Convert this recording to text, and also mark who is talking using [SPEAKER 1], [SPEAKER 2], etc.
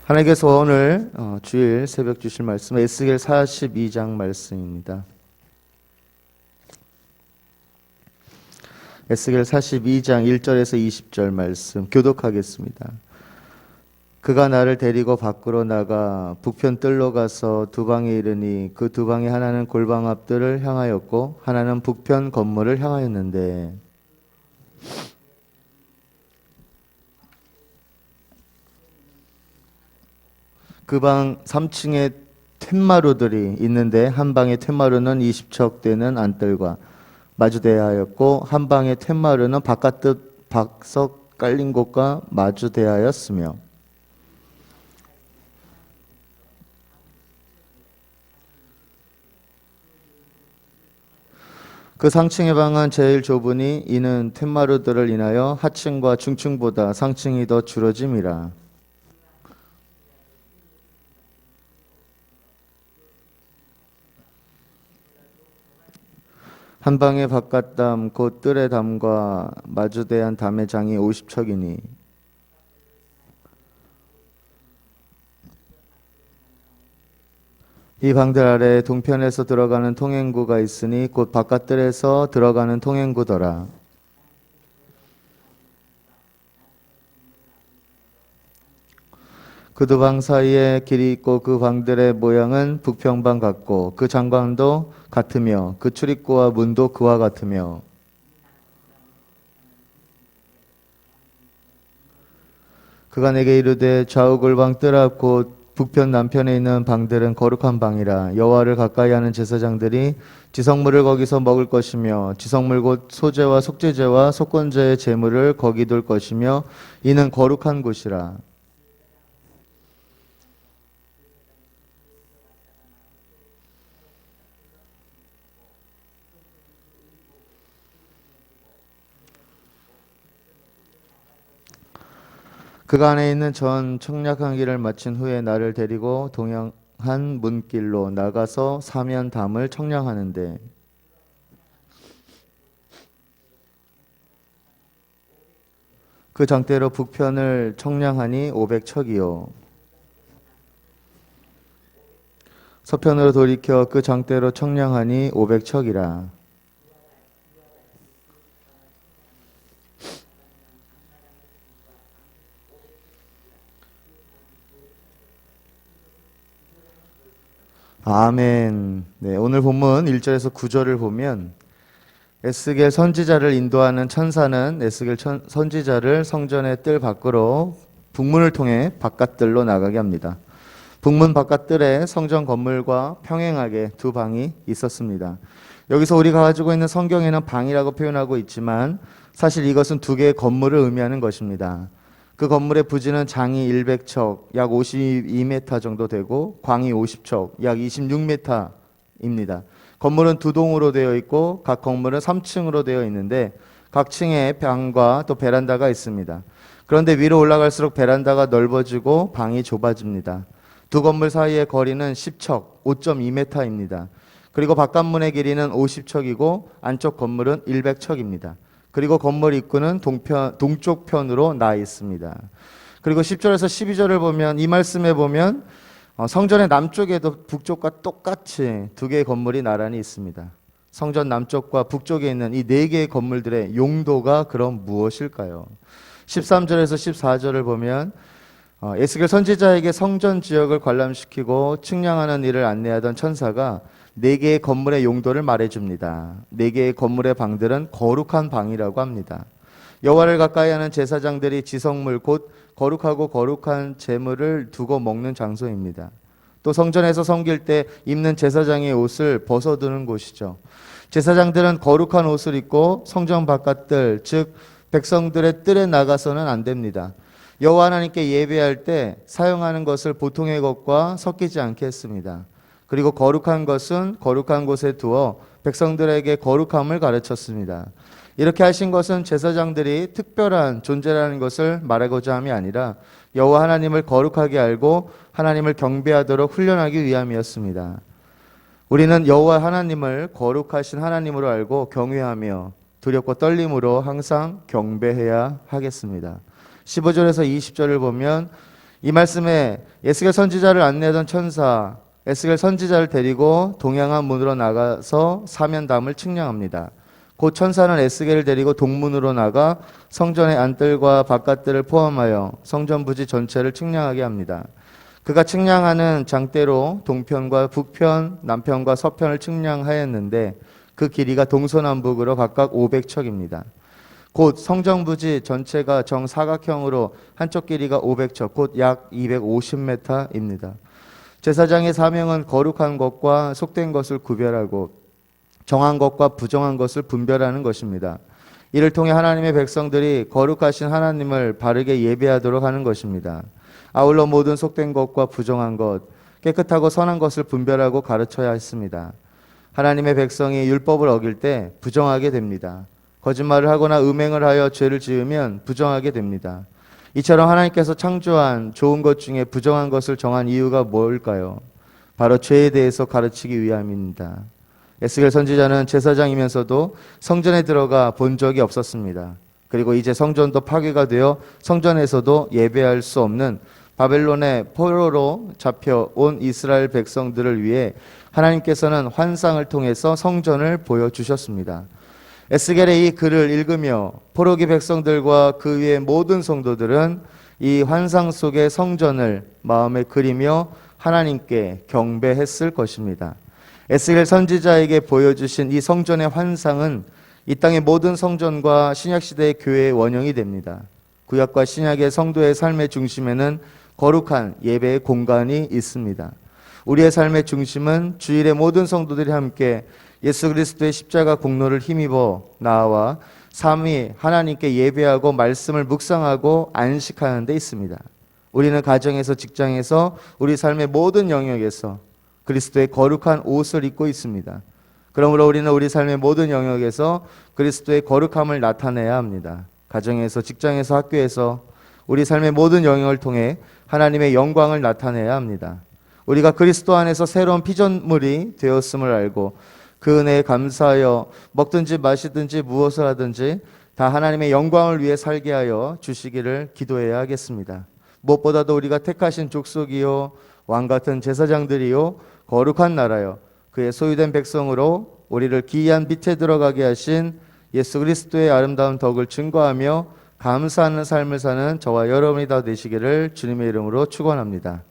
[SPEAKER 1] 하나님께서 오늘 주일 새벽 주실 말씀 에스겔 42장 말씀입니다. 에스겔 42장 1절에서 20절 말씀 교독하겠습니다. 그가 나를 데리고 밖으로 나가 북편 뜰로 가서 두 방에 이르니 그 두 방에 하나는 골방 앞뜰을 향하였고 하나는 북편 건물을 향하였는데 그 방 3층에 텐마루들이 있는데 한 방의 텐마루는 20척 되는 안뜰과 마주대하였고 한 방의 텐마루는 바깥뜻 박석 깔린 곳과 마주대하였으며 그 상층의 방은 제일 좁으니 이는 텐마루들을 인하여 하층과 중층보다 상층이 더 줄어짐이라. 한 방의 바깥담 곧 뜰의 담과 마주대한 담의 장이 50척이니 이 방들 아래에 동편에서 들어가는 통행구가 있으니 곧 바깥뜰에서 들어가는 통행구더라. 그 두 방 사이에 길이 있고 그 방들의 모양은 북평방 같고 그 장관도 같으며 그 출입구와 문도 그와 같으며 그가 내게 이르되 좌우 골방 뜰 앞 곧 북편 남편에 있는 방들은 거룩한 방이라. 여호와를 가까이 하는 제사장들이 지성물을 거기서 먹을 것이며 지성물 곧 소제와 속죄제와 속건제의 제물을 거기 둘 것이며 이는 거룩한 곳이라. 그 안에 있는 전 청략한 길을 마친 후에 나를 데리고 동양한 문길로 나가서 사면 담을 청량하는데 그 장대로 북편을 청량하니 500척이요 서편으로 돌이켜 그 장대로 청량하니 500척이라. 아멘. 네, 오늘 본문 1절에서 9절을 보면 에스겔 선지자를 인도하는 천사는 에스겔 선지자를 성전의 뜰 밖으로 북문을 통해 바깥뜰로 나가게 합니다. 북문 바깥뜰에 성전 건물과 평행하게 두 방이 있었습니다. 여기서 우리가 가지고 있는 성경에는 방이라고 표현하고 있지만 사실 이것은 두 개의 건물을 의미하는 것입니다. 그 건물의 부지는 장이 100척, 약 52m 정도 되고 광이 50척, 약 26m입니다. 건물은 두 동으로 되어 있고 각 건물은 3층으로 되어 있는데 각 층에 방과 또 베란다가 있습니다. 그런데 위로 올라갈수록 베란다가 넓어지고 방이 좁아집니다. 두 건물 사이의 거리는 10척, 5.2m입니다. 그리고 바깥문의 길이는 50척이고 안쪽 건물은 100척입니다. 그리고 건물 입구는 동쪽 편으로 나 있습니다. 그리고 10절에서 12절을 보면 이 말씀에 보면 성전의 남쪽에도 북쪽과 똑같이 두 개의 건물이 나란히 있습니다. 성전 남쪽과 북쪽에 있는 이 네 개의 건물들의 용도가 그럼 무엇일까요? 13절에서 14절을 보면 에스겔 선지자에게 성전 지역을 관람시키고 측량하는 일을 안내하던 천사가 네 개의 건물의 용도를 말해줍니다. 네 개의 건물의 방들은 거룩한 방이라고 합니다. 여호와를 가까이 하는 제사장들이 지성물 곧 거룩하고 거룩한 제물을 두고 먹는 장소입니다. 또 성전에서 섬길 때 입는 제사장의 옷을 벗어두는 곳이죠. 제사장들은 거룩한 옷을 입고 성전 바깥들 즉 백성들의 뜰에 나가서는 안 됩니다. 여호와 하나님께 예배할 때 사용하는 것을 보통의 것과 섞이지 않게 했습니다. 그리고 거룩한 것은 거룩한 곳에 두어 백성들에게 거룩함을 가르쳤습니다. 이렇게 하신 것은 제사장들이 특별한 존재라는 것을 말하고자 함이 아니라 여호와 하나님을 거룩하게 알고 하나님을 경배하도록 훈련하기 위함이었습니다. 우리는 여호와 하나님을 거룩하신 하나님으로 알고 경외하며 두렵고 떨림으로 항상 경배해야 하겠습니다. 15절에서 20절을 보면 이 말씀에 에스겔 선지자를 안내하던 천사 에스겔 선지자를 데리고 동양한 문으로 나가서 사면담을 측량합니다. 곧 천사는 에스겔을 데리고 동문으로 나가 성전의 안뜰과 바깥뜰을 포함하여 성전 부지 전체를 측량하게 합니다. 그가 측량하는 장대로 동편과 북편, 남편과 서편을 측량하였는데 그 길이가 동서남북으로 각각 500척입니다. 곧 성전 부지 전체가 정사각형으로 한쪽 길이가 500척, 곧 약 250m입니다. 제사장의 사명은 거룩한 것과 속된 것을 구별하고 정한 것과 부정한 것을 분별하는 것입니다. 이를 통해 하나님의 백성들이 거룩하신 하나님을 바르게 예배하도록 하는 것입니다. 아울러 모든 속된 것과 부정한 것, 깨끗하고 선한 것을 분별하고 가르쳐야 했습니다. 하나님의 백성이 율법을 어길 때 부정하게 됩니다. 거짓말을 하거나 음행을 하여 죄를 지으면 부정하게 됩니다. 이처럼 하나님께서 창조한 좋은 것 중에 부정한 것을 정한 이유가 뭘까요? 바로 죄에 대해서 가르치기 위함입니다. 에스겔 선지자는 제사장이면서도 성전에 들어가 본 적이 없었습니다. 그리고 이제 성전도 파괴가 되어 성전에서도 예배할 수 없는 바벨론의 포로로 잡혀온 이스라엘 백성들을 위해 하나님께서는 환상을 통해서 성전을 보여주셨습니다. 에스겔의 이 글을 읽으며 포로기 백성들과 그 위의 모든 성도들은 이 환상 속의 성전을 마음에 그리며 하나님께 경배했을 것입니다. 에스겔 선지자에게 보여주신 이 성전의 환상은 이 땅의 모든 성전과 신약시대의 교회의 원형이 됩니다. 구약과 신약의 성도의 삶의 중심에는 거룩한 예배의 공간이 있습니다. 우리의 삶의 중심은 주일의 모든 성도들이 함께 예수 그리스도의 십자가 공로를 힘입어 나와 삼위 하나님께 예배하고 말씀을 묵상하고 안식하는 데 있습니다. 우리는 가정에서 직장에서 우리 삶의 모든 영역에서 그리스도의 거룩한 옷을 입고 있습니다. 그러므로 우리는 우리 삶의 모든 영역에서 그리스도의 거룩함을 나타내야 합니다. 가정에서 직장에서 학교에서 우리 삶의 모든 영역을 통해 하나님의 영광을 나타내야 합니다. 우리가 그리스도 안에서 새로운 피조물이 되었음을 알고 그 은혜에 감사하여 먹든지 마시든지 무엇을 하든지 다 하나님의 영광을 위해 살게 하여 주시기를 기도해야 하겠습니다. 무엇보다도 우리가 택하신 족속이요 왕같은 제사장들이요 거룩한 나라요 그의 소유된 백성으로 우리를 기이한 빛에 들어가게 하신 예수 그리스도의 아름다운 덕을 증거하며 감사하는 삶을 사는 저와 여러분이 다 되시기를 주님의 이름으로 축원합니다.